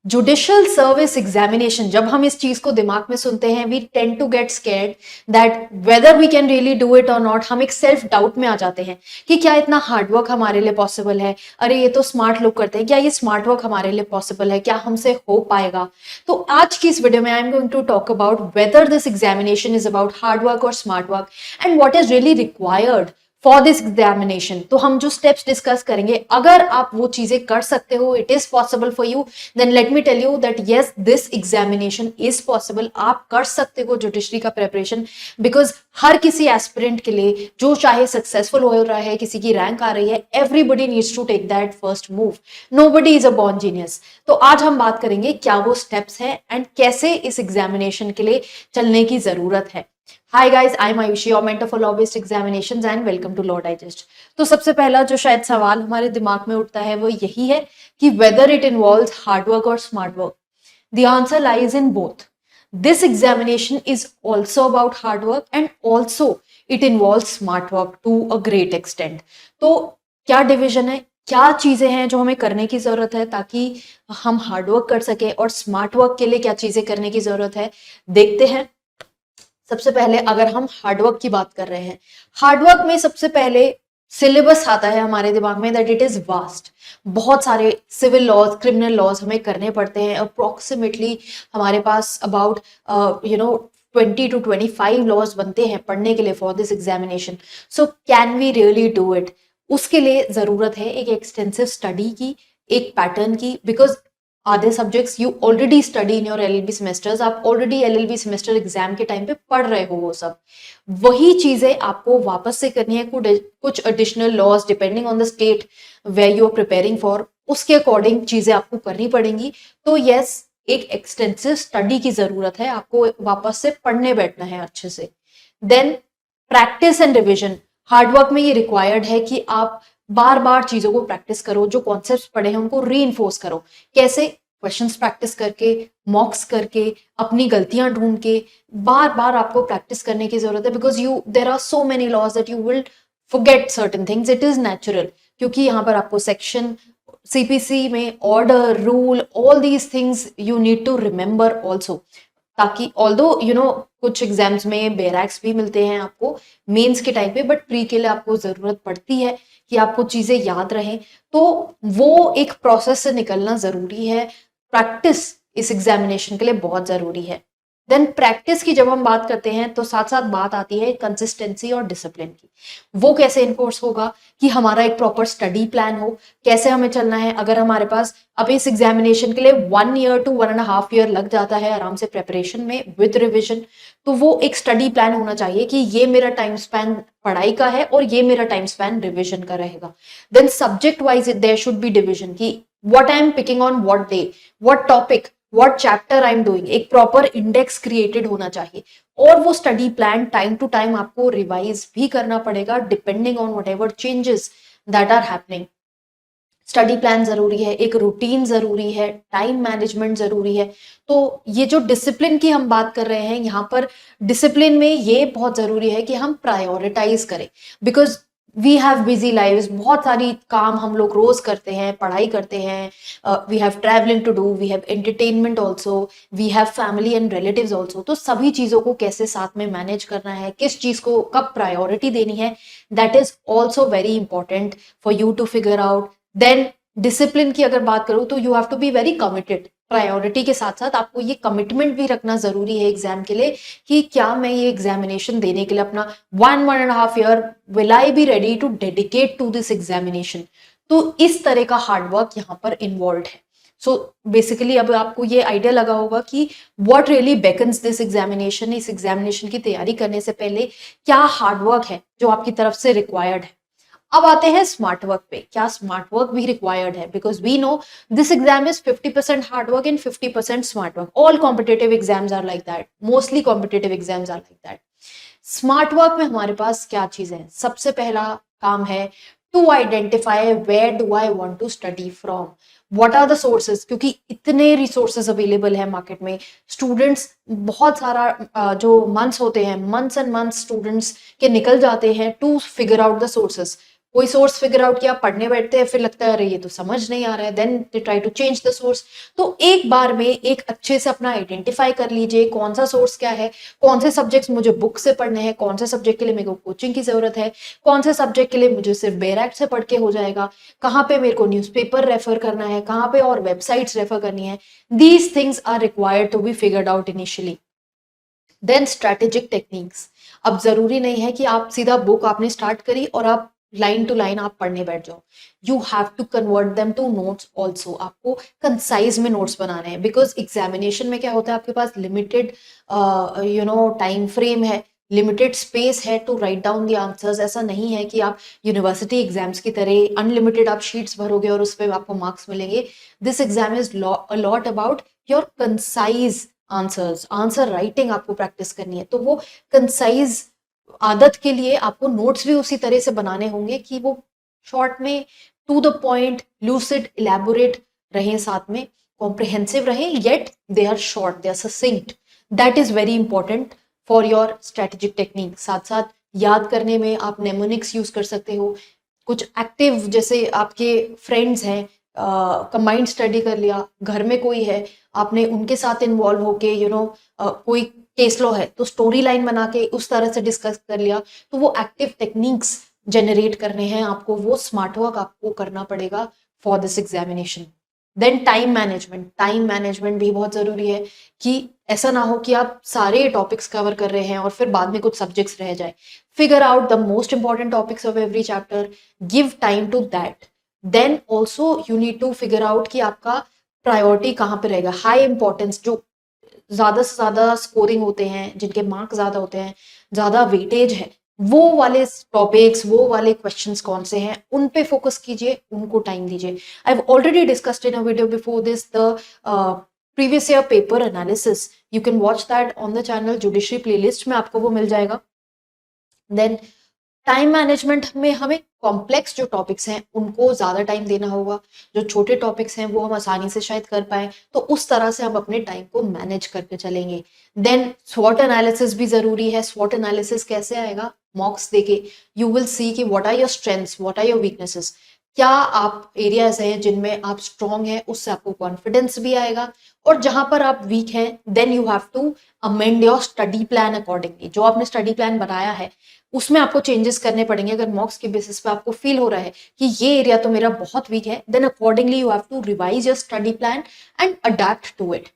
Judicial service examination, जब हम इस चीज को दिमाग में सुनते हैं we tend to get scared that whether we can really do it और नॉट। हम एक सेल्फ डाउट में आ जाते हैं कि क्या इतना हार्डवर्क हमारे लिए पॉसिबल है, अरे ये तो स्मार्ट लोग करते हैं, क्या ये स्मार्ट वर्क हमारे लिए पॉसिबल है, क्या हमसे हो पाएगा। तो आज की इस वीडियो में I am going to talk about whether this examination is about hard work और smart work and what is really required for this examination. तो हम जो स्टेप्स डिस्कस करेंगे, अगर आप वो चीजें कर सकते हो, it is possible for you, then let me tell you that yes this examination is possible. आप कर सकते हो जुडिशरी का प्रिपरेशन, बिकॉज हर किसी एस्पिरेंट के लिए जो चाहे सक्सेसफुल हो रहा है, किसी की रैंक आ रही है, everybody needs to take that first move. Nobody is a born genius. तो आज हम बात करेंगे क्या वो स्टेप्स है एंड कैसे इस एग्जामिनेशन के लिए चलने की जरूरत है। Hi guys, I'm Ayushi, your mentor for law-based examinations and welcome to Law Digest। तो सबसे पहला जो शायद सवाल हमारे दिमाग में उठता है वो यही है कि whether it involves hard work or smart work। The answer lies in both। This examination is also about hard work and also it involves smart work to a great extent। तो क्या डिविजन है, क्या चीजें हैं जो हमें करने की जरूरत है ताकि हम हार्ड वर्क कर सके, और स्मार्ट वर्क के लिए क्या चीजें करने की जरूरत है, देखते हैं। सबसे पहले अगर हम हार्डवर्क की बात कर रहे हैं, हार्डवर्क में सबसे पहले सिलेबस आता है हमारे दिमाग में दैट इट इज वास्ट। बहुत सारे सिविल लॉज, क्रिमिनल लॉज हमें करने पड़ते हैं। अप्रोक्सीमेटली हमारे पास अबाउट 20 to 25 लॉज बनते हैं पढ़ने के लिए for this examination. So can we really do it? उसके लिए जरूरत है एक एक्सटेंसिव स्टडी की, एक पैटर्न की, बिकॉज आधे subjects you already study in your LLB semesters. आप ऑलरेडी एलएलबी सेमेस्टर एग्जाम के टाइम पे पढ़ रहे हो वो सब। वही चीजें आपको वापस से करनी है, कुछ additional laws depending on the state where you are preparing for, उसके अकॉर्डिंग चीजें आपको करनी पड़ेंगी। तो यस, एक एक्सटेंसिव स्टडी की जरूरत है, आपको वापस से पढ़ने बैठना है अच्छे से। Then practice and revision. Hard work में ये रिक्वायर्ड है कि आप बार बार चीजों को प्रैक्टिस करो, जो कॉन्सेप्ट्स पढ़े हैं उनको री करो। कैसे? क्वेश्चंस प्रैक्टिस करके, मॉक्स करके, अपनी गलतियां ढूंढ के, बार बार आपको प्रैक्टिस करने की जरूरत है, because there are so many laws that you will forget certain things. It is natural, क्योंकि यहाँ पर आपको सेक्शन सीपीसी में order, rule, all these things you need to remember also, ताकि ऑल्दो कुछ एग्जाम्स में बेरैक्स भी मिलते हैं आपको मेंस के टाइम पे, बट प्री के लिए आपको जरूरत पड़ती है कि आपको चीजें याद रहें। तो वो एक प्रोसेस से निकलना जरूरी है। प्रैक्टिस इस एग्जामिनेशन के लिए बहुत जरूरी है। देन प्रैक्टिस की जब हम बात करते हैं तो साथ साथ बात आती है कंसिस्टेंसी और डिसिप्लिन की। वो कैसे इन्फोर्स होगा कि हमारा एक प्रॉपर स्टडी प्लान हो, कैसे हमें चलना है। अगर हमारे पास अब इस एग्जामिनेशन के लिए 1 year to 1.5 year लग जाता है आराम से प्रेपरेशन में विद रिविजन, तो वो एक स्टडी प्लान होना चाहिए कि ये मेरा टाइम स्पैन पढ़ाई का है और ये मेरा टाइम स्पैन रिविजन का रहेगा। Then subject wise there should be division कि what I am picking on what day, what topic, what chapter I am doing. एक प्रॉपर इंडेक्स क्रिएटेड होना चाहिए, और वो study plan time to time आपको revise भी करना पड़ेगा depending on whatever changes that are happening. Study plan जरूरी है, एक रूटीन जरूरी है, टाइम मैनेजमेंट जरूरी है। तो ये जो डिसिप्लिन की हम बात कर रहे हैं यहाँ पर, डिसिप्लिन में ये बहुत जरूरी है कि हम प्रायोरिटाइज करें, because we have busy lives. बहुत सारी काम हम लोग रोज करते हैं, पढ़ाई करते हैं, we have travelling to do, we have entertainment also, we have family and relatives also. तो सभी चीजों को कैसे साथ में मैनेज करना है, किस चीज को कब प्रायोरिटी देनी है, that is also very important for you to figure out. Then discipline की अगर बात करूं तो you have to be very committed. Priority के साथ साथ आपको ये कमिटमेंट भी रखना जरूरी है एग्जाम के लिए कि क्या मैं ये एग्जामिनेशन देने के लिए अपना 1.5 year will I be ready to dedicate to this examination. तो इस तरह का हार्डवर्क यहाँ पर इन्वॉल्व है। सो बेसिकली अब आपको ये आइडिया लगा होगा कि what really beckons this examination. इस एग्जामिनेशन की तैयारी करने से पहले क्या हार्डवर्क है जो आपकी तरफ से रिक्वायर्ड है। अब आते हैं स्मार्ट वर्क पे। क्या स्मार्ट वर्क भी रिक्वायर्ड है? Because we know this exam is 50% hard work and 50% smart work. All competitive exams are like that, mostly competitive exams are like that. Smart work में हमारे पास क्या चीजें हैं? सबसे पहला काम है to identify where do I want to study from, what are the sources. क्योंकि इतने रिसोर्सेज अवेलेबल है मार्केट में, स्टूडेंट्स बहुत सारा जो मंथ्स होते हैं, मंथ्स एंड मंथ्स स्टूडेंट्स के निकल जाते हैं to figure out the sources. कोई सोर्स फिगर आउट किया, पढ़ने बैठते हैं, फिर लगता है अरे ये तो समझ नहीं आ रहा है, then they try to change the source. तो एक बार में एक अच्छे से अपना आइडेंटिफाई कर लीजिए कौन सा सोर्स क्या है, कौन से सब्जेक्ट्स मुझे बुक से पढ़ने हैं, कौन से सब्जेक्ट के लिए मेरे को कोचिंग की जरूरत है, कौन से सब्जेक्ट के लिए मुझे सिर्फ बेरैक्ट से पढ़ के हो जाएगा, कहाँ पे मेरे को न्यूज़पेपर रेफर करना है, कहाँ पे और वेबसाइट्स रेफर करनी है। These things are required to be figured out initially. Then strategic techniques. अब जरूरी नहीं है कि आप सीधा बुक आपने स्टार्ट करी और आप लाइन टू लाइन आप पढ़ने बैठ जाओ। You have to convert them to notes also. आपको कंसाइज में नोट्स बनाने हैं, बिकॉज एग्जामिनेशन में क्या होता है, आपके पास लिमिटेड टाइम फ्रेम है, लिमिटेड स्पेस है to write down the answers. ऐसा नहीं है कि आप यूनिवर्सिटी एग्जाम्स की तरह अनलिमिटेड आप शीट्स भरोगे और उस पर आपको मार्क्स मिलेंगे। This exam is lot about your concise answers, answer writing आपको प्रैक्टिस करनी है। तो वो कंसाइज आदत के लिए आपको नोट्स भी उसी तरह से बनाने होंगे कि वो शॉर्ट में, to the point, lucid, elaborate रहे, साथ में कॉम्प्रिहेंसिव रहे, yet they are short, they are succinct. That is very important for your strategic technique. साथ साथ याद करने में आप नेमोनिक्स यूज कर सकते हो। कुछ एक्टिव, जैसे आपके फ्रेंड्स हैं, कंबाइंड स्टडी कर लिया, घर में कोई है, आपने उनके साथ इन्वॉल्व होके कोई केस लॉ है तो स्टोरी लाइन बना के उस तरह से डिस्कस कर लिया। तो वो एक्टिव टेक्निक्स जनरेट करने हैं आपको, वो स्मार्ट वर्क आपको करना पड़ेगा for this examination. Then time management. Time management भी बहुत जरूरी है कि ऐसा ना हो कि आप सारे टॉपिक्स कवर कर रहे हैं और फिर बाद में कुछ सब्जेक्ट्स रह जाए। Figure out the most important topics of every chapter, give time to that. Then also you need to figure out कि आपका प्रायोरिटी कहाँ पे रहेगा। हाई इंपॉर्टेंस, जो ज्यादा से ज्यादा स्कोरिंग होते हैं, जिनके मार्क्स ज्यादा होते हैं, ज्यादा वेटेज है, वो वाले टॉपिक्स, वो वाले क्वेश्चंस कौन से हैं, उन पे फोकस कीजिए, उनको टाइम दीजिए। I have already discussed in a video before this the previous year paper analysis. You can watch that on the channel, judiciary playlist में आपको वो मिल जाएगा। देन टाइम मैनेजमेंट में हमें कॉम्प्लेक्स जो टॉपिक्स हैं उनको ज्यादा टाइम देना होगा, जो छोटे टॉपिक्स हैं वो हम आसानी से शायद कर पाए, तो उस तरह से हम अपने टाइम को मैनेज करके चलेंगे। देन स्वॉट एनालिसिस भी जरूरी है। स्वॉट एनालिसिस कैसे आएगा? मॉक्स देके यू विल सी कि what are your strengths, what are your weaknesses. क्या आप एरियाज हैं जिनमें आप स्ट्रॉन्ग हैं, उससे आपको कॉन्फिडेंस भी आएगा, और जहां पर आप वीक हैं then you have to amend your study plan accordingly. जो आपने स्टडी प्लान बनाया है उसमें आपको चेंजेस करने पड़ेंगे। अगर मॉक्स के बेसिस पे आपको फील हो रहा है कि ये एरिया तो मेरा बहुत वीक है, then accordingly you have to revise your study plan and adept to it.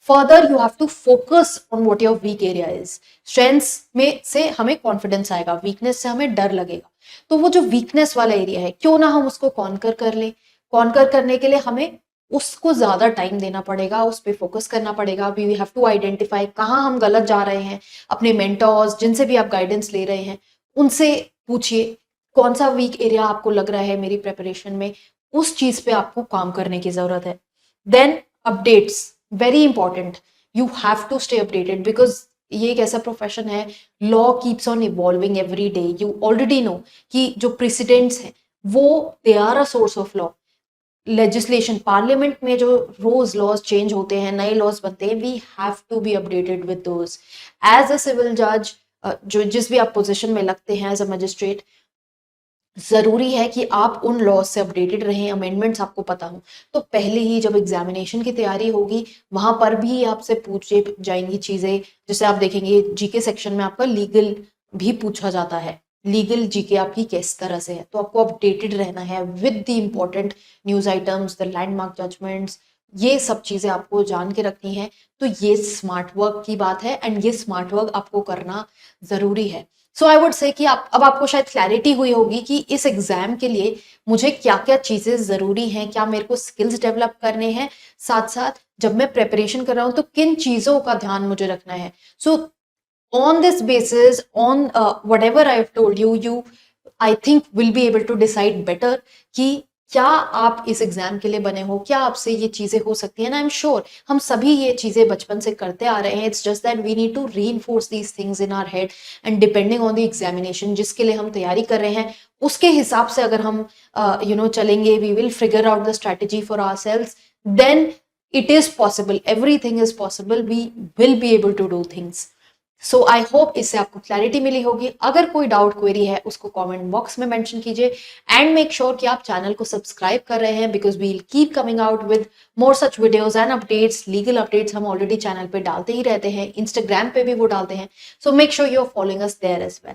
Further you have to focus on what your weak area is. Strengths में से हमें कॉन्फिडेंस आएगा, वीकनेस से हमें डर लगेगा। तो वो जो वीकनेस वाला एरिया है, क्यों ना हम उसको कॉन्कर कर लें। कॉन्कर करने के लिए हमें उसको ज्यादा टाइम देना पड़ेगा, उस पर फोकस करना पड़ेगा। वी हैव टू आइडेंटिफाई कहाँ हम गलत जा रहे हैं। अपने मेंटर्स, जिनसे भी आप गाइडेंस ले रहे हैं, उनसे पूछिए कौन सा वीक एरिया आपको लग रहा है मेरी प्रिपरेशन में, उस चीज पे आपको काम करने की जरूरत है। Then updates, very important. You have to stay updated, because ये एक ऐसा प्रोफेशन है, law keeps on evolving every day. You already know कि जो प्रेसिडेंट्स हैं वो they are a source of law. Legislation, parliament में जो रोज लॉज चेंज होते हैं, नए लॉज बनते हैं, we have to be updated with those. As a civil जज, जो जिस भी आप पोजीशन में लगते हैं एज अ मजिस्ट्रेट, जरूरी है कि आप उन लॉज से अपडेटेड रहें, अमेंडमेंट्स आपको पता हो। तो पहले ही जब एग्जामिनेशन की तैयारी होगी वहां पर भी आपसे पूछे जाएंगी चीजें। जैसे आप देखेंगे जीके सेक्शन में आपका लीगल भी पूछा जाता है, लीगल जीके आपकी किस तरह से है, तो आपको अपडेटेड रहना है with the important news items, the landmark judgments. ये सब चीजें आपको जान के रखनी है। तो ये स्मार्ट वर्क की बात है एंड ये स्मार्ट वर्क आपको करना जरूरी है। सो आई वुड से कि आप अब आपको शायद क्लैरिटी हुई होगी कि इस एग्जाम के लिए मुझे क्या क्या चीजें जरूरी हैं, क्या मेरे को स्किल्स डेवलप करने हैं, साथ साथ जब मैं प्रिपरेशन कर रहा हूं तो किन चीजों का ध्यान मुझे रखना है। सो on this basis, on whatever I've told you, you I think will be able to decide better कि क्या आप इस एग्जाम के लिए बने हो, क्या आपसे ये चीजें हो सकती हैं। आई एम श्योर हम सभी ये चीजें बचपन से करते आ रहे हैं। It's just that we need to reinforce these things in our head and depending on the examination जिसके लिए हम तैयारी कर रहे हैं, उसके हिसाब से अगर हम चलेंगे, we will figure out the strategy for ourselves, then it is possible, everything is possible, we will be able to do things. So I hope इससे आपको क्लैरिटी मिली होगी। अगर कोई डाउट क्वेरी है उसको कमेंट बॉक्स में मेंशन कीजिए and make sure कि आप चैनल को सब्सक्राइब कर रहे हैं, because we will keep coming out with more such videos and updates. Legal updates हम ऑलरेडी चैनल पे डालते ही रहते हैं, इंस्टाग्राम पे भी वो डालते हैं, so make sure you are following us there as well.